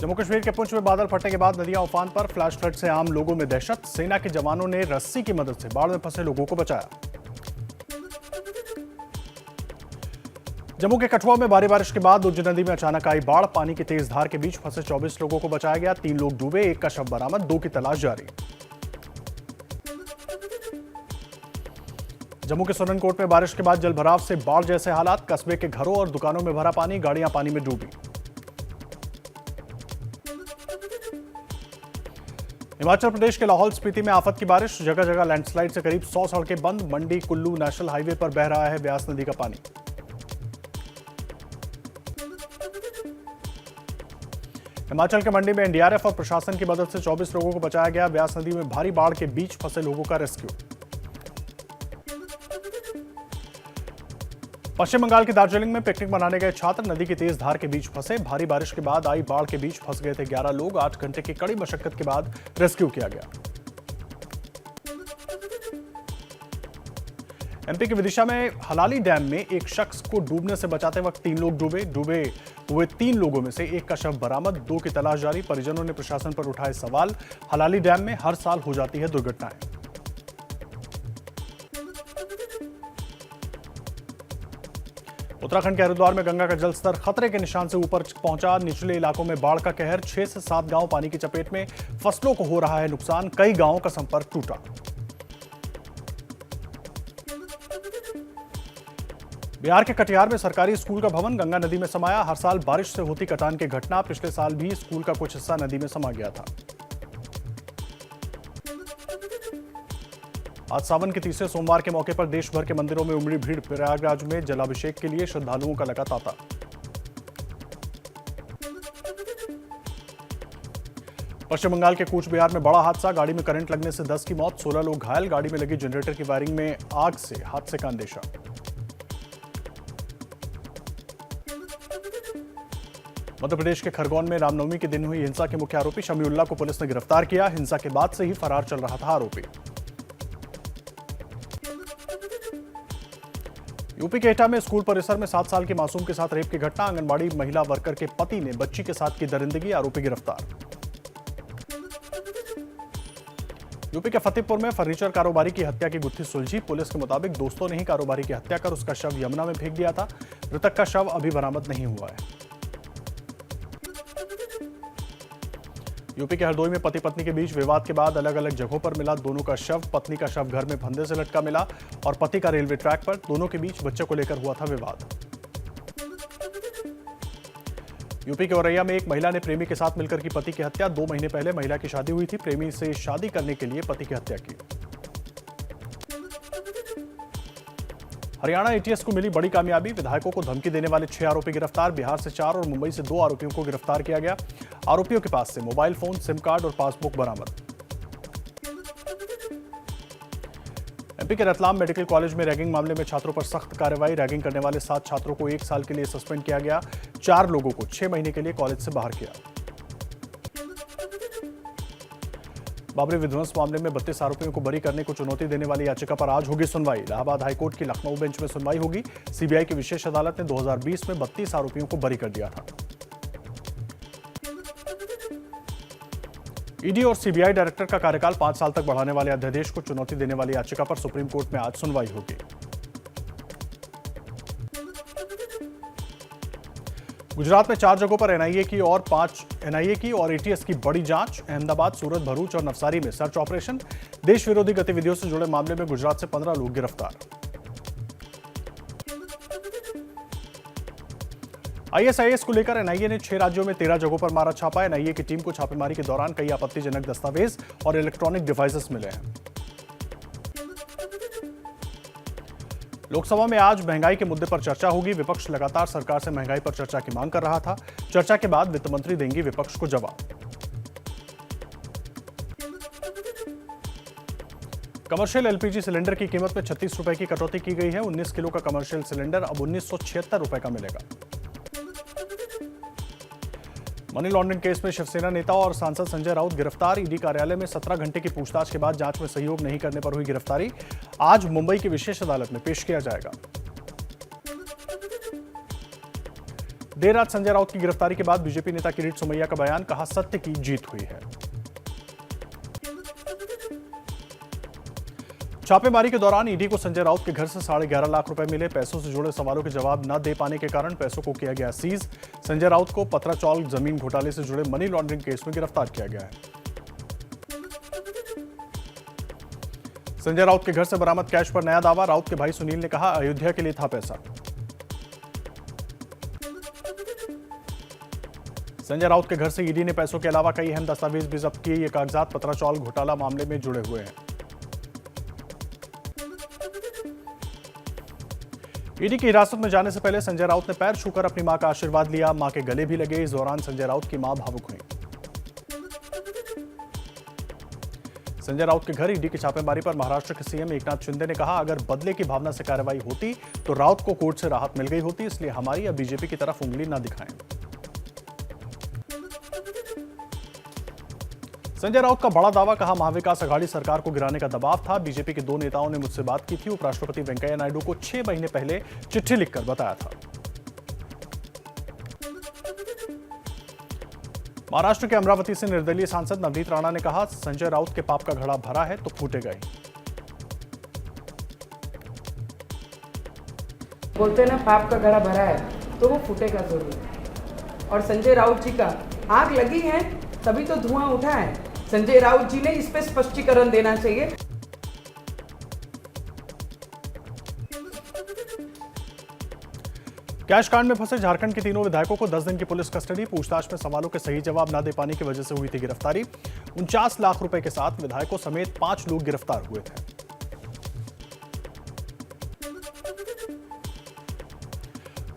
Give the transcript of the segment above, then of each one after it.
जम्मू कश्मीर के पुंछ में बादल फटने के बाद नदियां उफान पर। फ्लैश फ्लड से आम लोगों में दहशत। सेना के जवानों ने रस्सी की मदद से बाढ़ में फंसे लोगों को बचाया। जम्मू के कठुआ में भारी बारिश के बाद उज्ज नदी में अचानक आई बाढ़। पानी की तेज धार के बीच फंसे 24 लोगों को बचाया गया। 3 लोग डूबे, 1 का शव बरामद, 2 की तलाश जारी। जम्मू के सुरनकोट में बारिश के बाद जलभराव से बाढ़ जैसे हालात। कस्बे के घरों और दुकानों में भरा पानी, गाड़ियां पानी में डूबी। हिमाचल प्रदेश के लाहौल स्पीति में आफत की बारिश। जगह जगह लैंडस्लाइड से करीब 100 सड़कें बंद। मंडी कुल्लू नेशनल हाईवे पर बह रहा है ब्यास नदी का पानी। हिमाचल के मंडी में एनडीआरएफ और प्रशासन की मदद से 24 लोगों को बचाया गया। ब्यास नदी में भारी बाढ़ के बीच फंसे लोगों का रेस्क्यू। पश्चिम बंगाल के दार्जिलिंग में पिकनिक मनाने गए छात्र नदी की तेज धार के बीच फंसे। भारी बारिश के बाद आई बाढ़ के बीच फंस गए थे 11 लोग। 8 घंटे की कड़ी मशक्कत के बाद रेस्क्यू किया गया। एमपी के विदिशा में हलाली डैम में एक शख्स को डूबने से बचाते वक्त 3 लोग डूबे हुए 3 लोगों में से 1 का शव बरामद, 2 की तलाश जारी। परिजनों ने प्रशासन पर उठाए सवाल। हलाली डैम में हर साल हो जाती है दुर्घटनाएं। उत्तराखंड के हरिद्वार में गंगा का जलस्तर खतरे के निशान से ऊपर पहुंचा। निचले इलाकों में बाढ़ का कहर। 6 से 7 गांव पानी की चपेट में। फसलों को हो रहा है नुकसान। कई गांवों का संपर्क टूटा। बिहार के कटिहार में सरकारी स्कूल का भवन गंगा नदी में समाया। हर साल बारिश से होती कटान की घटना। पिछले साल भी स्कूल का कुछ हिस्सा नदी में समा गया था। आज सावन के तीसरे सोमवार के मौके पर देश भर के मंदिरों में उमड़ी भीड़। प्रयागराज में जलाभिषेक के लिए श्रद्धालुओं का लगा तांता। पश्चिम बंगाल के कूच बिहार में बड़ा हादसा। गाड़ी में करंट लगने से 10 की मौत, 16 लोग घायल। गाड़ी में लगी जनरेटर की वायरिंग में आग से हादसे का अंदेशा। मध्य प्रदेश के खरगोन में रामनवमी के दिन हुई हिंसा के मुख्य आरोपी शमीउल्लाह को पुलिस ने गिरफ्तार किया। हिंसा के बाद से ही फरार चल रहा था आरोपी। यूपी के एटा में स्कूल परिसर में 7 साल के मासूम के साथ रेप की घटना। आंगनबाड़ी महिला वर्कर के पति ने बच्ची के साथ की दरिंदगी। आरोपी गिरफ्तार। यूपी के फतेहपुर में फर्नीचर कारोबारी की हत्या की गुत्थी सुलझी। पुलिस के मुताबिक दोस्तों ने ही कारोबारी की हत्या कर उसका शव यमुना में फेंक दिया था। मृतक का शव अभी बरामद नहीं हुआ है। यूपी के हरदोई में पति पत्नी के बीच विवाद के बाद अलग अलग जगहों पर मिला दोनों का शव। पत्नी का शव घर में फंदे से लटका मिला और पति का रेलवे ट्रैक पर। दोनों के बीच बच्चे को लेकर हुआ था विवाद। यूपी के औरैया में एक महिला ने प्रेमी के साथ मिलकर की पति की हत्या। 2 महीने पहले महिला की शादी हुई थी। प्रेमी से शादी करने के लिए पति की हत्या की। हरियाणा एटीएस को मिली बड़ी कामयाबी। विधायकों को धमकी देने वाले 6 आरोपी गिरफ्तार। बिहार से 4 और मुंबई से 2 आरोपियों को गिरफ्तार किया गया। आरोपियों के पास से मोबाइल फोन, सिम कार्ड और पासबुक बरामद। एमपी के रतलाम मेडिकल कॉलेज में रैगिंग मामले में छात्रों पर सख्त कार्रवाई। रैगिंग करने वाले 7 छात्रों को 1 साल के लिए सस्पेंड किया गया। 4 लोगों को 6 महीने के लिए कॉलेज से बाहर किया। बाबरी विध्वंस मामले में 32 आरोपियों को बरी करने को चुनौती देने वाली याचिका पर आज होगी सुनवाई। इलाहाबाद हाईकोर्ट की लखनऊ बेंच में सुनवाई होगी। सीबीआई की विशेष अदालत ने 2020 में 32 आरोपियों को बरी कर दिया था। ईडी और सीबीआई डायरेक्टर का कार्यकाल 5 साल तक बढ़ाने वाले अध्यादेश को चुनौती देने वाली याचिका पर सुप्रीम कोर्ट में आज सुनवाई होगी। गुजरात में 4 जगहों पर एनआईए की और एटीएस की बड़ी जांच। अहमदाबाद, सूरत, भरूच और नवसारी में सर्च ऑपरेशन। देश विरोधी गतिविधियों से जुड़े मामले में गुजरात से 15 लोग गिरफ्तार। आईएसआईएस को लेकर एनआईए ने 6 राज्यों में 13 जगहों पर मारा छापा। एनआईए की टीम को छापेमारी के दौरान कई आपत्तिजनक दस्तावेज और इलेक्ट्रॉनिक डिवाइसेस मिले हैं। लोकसभा में आज महंगाई के मुद्दे पर चर्चा होगी। विपक्ष लगातार सरकार से महंगाई पर चर्चा की मांग कर रहा था। चर्चा के बाद वित्त मंत्री देंगी विपक्ष को जवाब। कमर्शियल एलपीजी सिलेंडर की कीमत में 36 रुपए की कटौती की गई है। 19 किलो का कमर्शियल सिलेंडर अब 1976 रुपए का मिलेगा। मनी लॉन्ड्रिंग केस में शिवसेना नेता और सांसद संजय राउत गिरफ्तार। ईडी कार्यालय में 17 घंटे की पूछताछ के बाद जांच में सहयोग नहीं करने पर हुई गिरफ्तारी। आज मुंबई की विशेष अदालत में पेश किया जाएगा। देर रात संजय राउत की गिरफ्तारी के बाद बीजेपी नेता किरीट सोमैया का बयान, कहा सत्य की जीत हुई है। छापेमारी के दौरान ईडी को संजय राउत के घर से 11.5 लाख रुपए मिले। पैसों से जुड़े सवालों के जवाब न दे पाने के कारण पैसों को किया गया सीज। संजय राउत को पतराचौल जमीन घोटाले से जुड़े मनी लॉन्ड्रिंग केस में गिरफ्तार किया गया है। संजय राउत के घर से बरामद कैश पर नया दावा, राउत के भाई सुनील ने कहा अयोध्या के लिए था पैसा। संजय राउत के घर से ईडी ने पैसों के अलावा कई अहम दस्तावेज भी जब्त किए। ये कागजात पतराचौल घोटाला मामले में जुड़े हुए हैं। ईडी की हिरासत में जाने से पहले संजय राउत ने पैर छूकर अपनी मां का आशीर्वाद लिया। मां के गले भी लगे। इस दौरान संजय राउत की मां भावुक हुई। संजय राउत के घर ईडी की छापेमारी पर महाराष्ट्र के सीएम एकनाथ शिंदे ने कहा, अगर बदले की भावना से कार्रवाई होती तो राउत को कोर्ट से राहत मिल गई होती, इसलिए हमारी या बीजेपी की तरफ उंगली न दिखाएं। संजय राउत का बड़ा दावा, कहा महाविकास अघाड़ी सरकार को गिराने का दबाव था। बीजेपी के 2 नेताओं ने मुझसे बात की थी। उपराष्ट्रपति वेंकैया नायडू को 6 महीने पहले चिट्ठी लिखकर बताया था। महाराष्ट्र के अमरावती से निर्दलीय सांसद नवनीत राणा ने कहा, संजय राउत के पाप का घड़ा भरा है तो फूटेगा ही। बोलते ना पाप का घड़ा भरा है तो वो फूटेगा जरूर। और संजय राउत जी का आग लगी है तभी तो धुआं उठा है। संजय राउत जी ने इस पे स्पष्टीकरण देना चाहिए। कैश कांड में फंसे झारखंड के तीनों विधायकों को 10 दिन की पुलिस कस्टडी। पूछताछ में सवालों के सही जवाब न दे पाने की वजह से हुई थी गिरफ्तारी। 49 लाख रुपए के साथ विधायकों समेत 5 लोग गिरफ्तार हुए थे।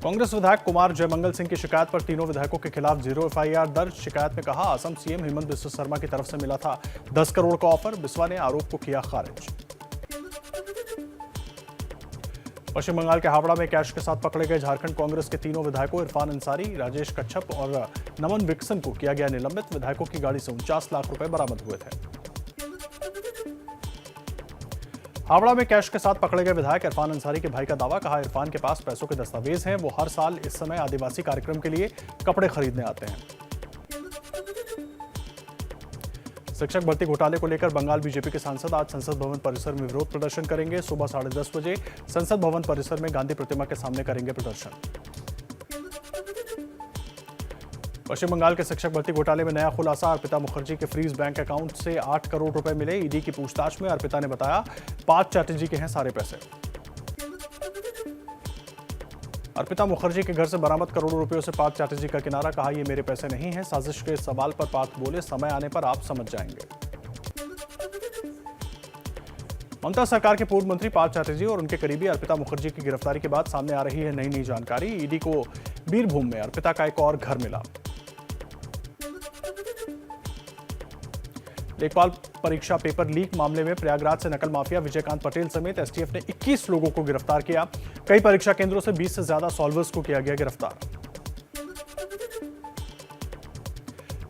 कांग्रेस विधायक कुमार जयमंगल सिंह की शिकायत पर तीनों विधायकों के खिलाफ 0 एफआईआर दर्ज। शिकायत में कहा, असम सीएम हेमंत बिस्वा शर्मा की तरफ से मिला था 10 करोड़ का ऑफर। बिस्वा ने आरोप को किया खारिज। पश्चिम बंगाल के हावड़ा में कैश के साथ पकड़े गए झारखंड कांग्रेस के तीनों विधायकों इरफान अंसारी, राजेश कच्छप और नमन विक्सन को किया गया निलंबित। विधायकों की गाड़ी से 49 लाख रुपए बरामद हुए थे। हावड़ा में कैश के साथ पकड़े गए विधायक इरफान अंसारी के भाई का दावा, कहा इरफान के पास पैसों के दस्तावेज हैं। वो हर साल इस समय आदिवासी कार्यक्रम के लिए कपड़े खरीदने आते हैं। शिक्षक भर्ती घोटाले को लेकर बंगाल बीजेपी के सांसद आज संसद भवन परिसर में विरोध प्रदर्शन करेंगे। सुबह 10:30 बजे संसद भवन परिसर में गांधी प्रतिमा के सामने करेंगे प्रदर्शन। पश्चिम बंगाल के शिक्षक भर्ती घोटाले में नया खुलासा, अर्पिता मुखर्जी के फ्रीज बैंक अकाउंट से 8 करोड़ रुपए मिले। ईडी की पूछताछ में अर्पिता ने बताया, पार्थ चैटर्जी के हैं सारे पैसे। अर्पिता मुखर्जी के घर से बरामद करोड़ों रुपयों से पार्थ चैटर्जी का किनारा, कहा ये मेरे पैसे नहीं हैं। साजिश के सवाल पर पार्थ बोले, समय आने पर आप समझ जाएंगे। ममता सरकार के पूर्व मंत्री पार्थ चैटर्जी और उनके करीबी अर्पिता मुखर्जी की गिरफ्तारी के बाद सामने आ रही है नई जानकारी। ईडी को बीरभूम में अर्पिता का एक और घर मिला। लेखपाल परीक्षा पेपर लीक मामले में प्रयागराज से नकल माफिया विजयकांत पटेल समेत एसटीएफ ने 21 लोगों को गिरफ्तार किया। कई परीक्षा केंद्रों से 20 से ज्यादा सॉल्वर्स को किया गया गिरफ्तार।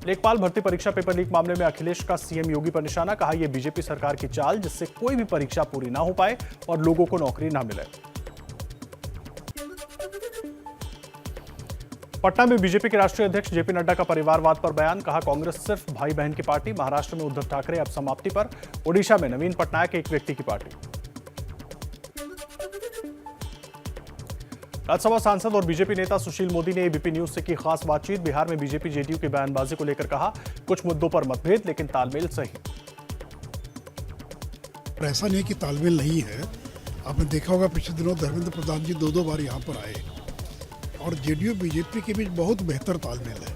लेखपाल भर्ती परीक्षा पेपर लीक मामले में अखिलेश का सीएम योगी पर निशाना, कहा यह बीजेपी सरकार की चाल जिससे कोई भी परीक्षा पूरी ना हो पाए और लोगों को नौकरी ना मिले। पटना में बीजेपी के राष्ट्रीय अध्यक्ष जेपी नड्डा का परिवारवाद पर बयान, कहा कांग्रेस सिर्फ भाई बहन की पार्टी। महाराष्ट्र में उद्धव ठाकरे अब समाप्ति पर। ओडिशा में नवीन पटनायक एक व्यक्ति की पार्टी। राज्यसभा सांसद और बीजेपी नेता सुशील मोदी ने एबीपी न्यूज से की खास बातचीत। बिहार में बीजेपी जेडीयू की बयानबाजी को लेकर कहा, कुछ मुद्दों पर मतभेद लेकिन तालमेल सही। ऐसा नहीं कि तालमेल नहीं है। आपने देखा होगा पिछले दिनों धर्मेंद्र प्रधान जी 2 बार यहाँ पर आए और जेडीयू बीजेपी के बीच बहुत बेहतर तालमेल है।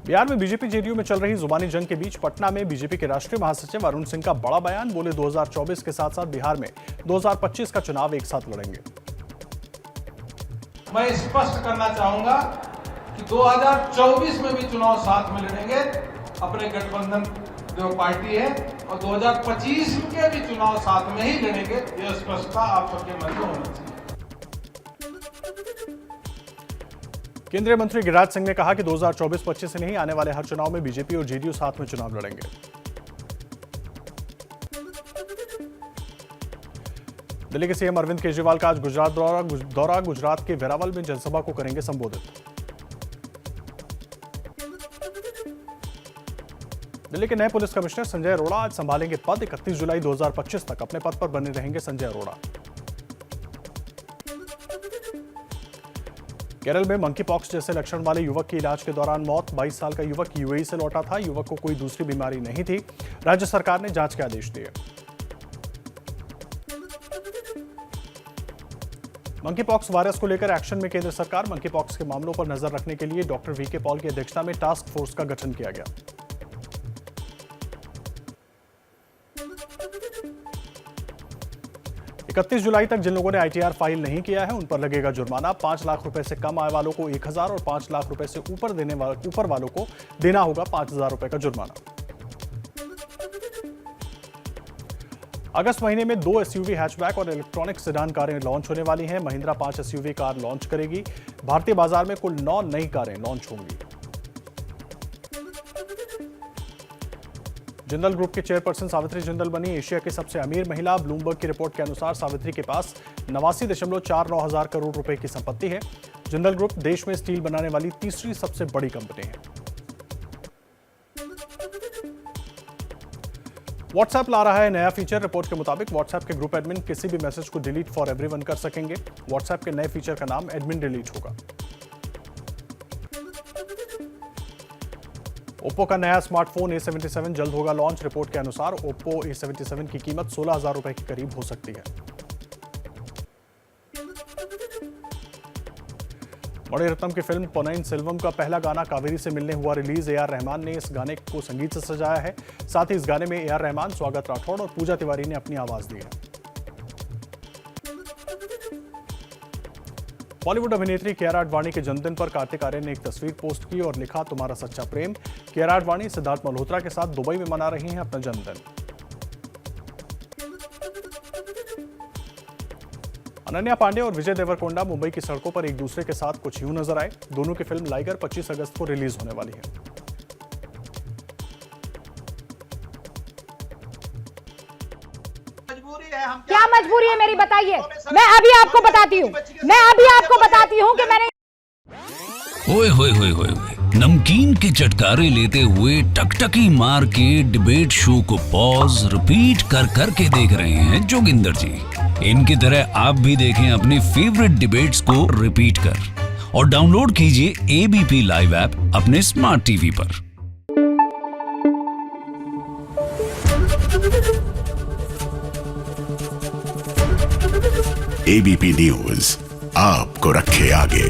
बिहार में बीजेपी जेडीयू में चल रही जुबानी जंग के बीच पटना में बीजेपी के राष्ट्रीय महासचिव अरुण सिंह का बड़ा बयान, बोले 2024 के साथ साथ बिहार में 2025 का चुनाव एक साथ लड़ेंगे। मैं स्पष्ट करना चाहूंगा कि 2024 में भी चुनाव साथ में लड़ेंगे अपने गठबंधन जो पार्टी है, और 2025 के भी चुनाव साथ में ही लड़ेंगे। यह स्पष्टता आप सबके मन में होनी चाहिए। केंद्रीय मंत्री गिरिराज सिंह ने कहा कि 2024-25 से नहीं, आने वाले हर चुनाव में बीजेपी और जेडीयू साथ में चुनाव लड़ेंगे। दिल्ली के सीएम अरविंद केजरीवाल का आज गुजरात दौरा गुजरात के वेरावल में जनसभा को करेंगे संबोधित। दिल्ली के नए पुलिस कमिश्नर संजय अरोड़ा आज संभालेंगे पद। 31 जुलाई 2025 तक अपने पद पर बने रहेंगे संजय अरोड़ा। केरल में मंकी पॉक्स जैसे लक्षण वाले युवक की इलाज के दौरान मौत। 22 साल का युवक यूएई से लौटा था। युवक को कोई दूसरी बीमारी नहीं थी। राज्य सरकार ने जांच के आदेश दिए। मंकी पॉक्स वायरस को लेकर एक्शन में केंद्र सरकार। मंकी पॉक्स के मामलों पर नजर रखने के लिए डॉक्टर वीके पॉल की अध्यक्षता में टास्क फोर्स का गठन किया गया। इकतीस जुलाई तक जिन लोगों ने आईटीआर फाइल नहीं किया है उन पर लगेगा जुर्माना। 5 लाख रुपए से कम आय वालों को 1000 और 5 लाख रुपए से ऊपर वालों को देना होगा 5000 रुपए का जुर्माना। अगस्त महीने में 2 एसयूवी हैचबैक और इलेक्ट्रॉनिक सेडान कारें लॉन्च होने वाली हैं। महिंद्रा 5 एसयूवी कार लॉन्च करेगी। भारतीय बाजार में कुल 9 नई कारें लॉन्च होंगी। जिंदल ग्रुप के चेयरपर्सन सावित्री जिंदल बनी एशिया की सबसे अमीर महिला। ब्लूमबर्ग की रिपोर्ट के अनुसार सावित्री के पास 89.49 हजार करोड़ रुपए की संपत्ति है। जिंदल ग्रुप देश में स्टील बनाने वाली तीसरी सबसे बड़ी कंपनी है। व्हाट्सएप ला रहा है नया फीचर। रिपोर्ट के मुताबिक व्हाट्सएप के ग्रुप एडमिन किसी भी मैसेज को डिलीट फॉर एवरीवन कर सकेंगे। व्हाट्सएप के नए फीचर का नाम एडमिन डिलीट होगा। ओप्पो का नया स्मार्टफोन A77 जल्द होगा लॉन्च। रिपोर्ट के अनुसार ओप्पो A77 की कीमत 16,000 रुपए के करीब हो सकती है। मणिरत्नम की फिल्म पोन्नियिन सेल्वम का पहला गाना कावेरी से मिलने हुआ रिलीज। AR रहमान ने इस गाने को संगीत से सजाया है। साथ ही इस गाने में AR रहमान, स्वागत राठौड़ और पूजा तिवारी ने अपनी आवाज दी है। बॉलीवुड अभिनेत्री कियारा आडवाणी के जन्मदिन पर कार्तिक आर्यन ने एक तस्वीर पोस्ट की और लिखा, तुम्हारा सच्चा प्रेम। कियारा आडवाणी सिद्धार्थ मल्होत्रा के साथ दुबई में मना रही हैं अपना जन्मदिन। अनन्या पांडे और विजय देवरकोंडा मुंबई की सड़कों पर एक दूसरे के साथ कुछ यूं नजर आए। दोनों की फिल्म लाइगर 25 अगस्त को रिलीज होने वाली है। क्या मजबूरी है मेरी, बताइए। मैं अभी आपको बताती हूँ कि मैंने ओए होए होए होए नमकीन के चटकारे लेते हुए टकटकी मार के डिबेट शो को पॉज रिपीट कर करके देख रहे हैं जोगिंदर जी। इनकी तरह आप भी देखें अपने फेवरेट डिबेट्स को रिपीट कर और डाउनलोड कीजिए एबीपी लाइव ऐप अपने स्मार्ट टीवी पर। एबीपी न्यूज आपको रखे आगे।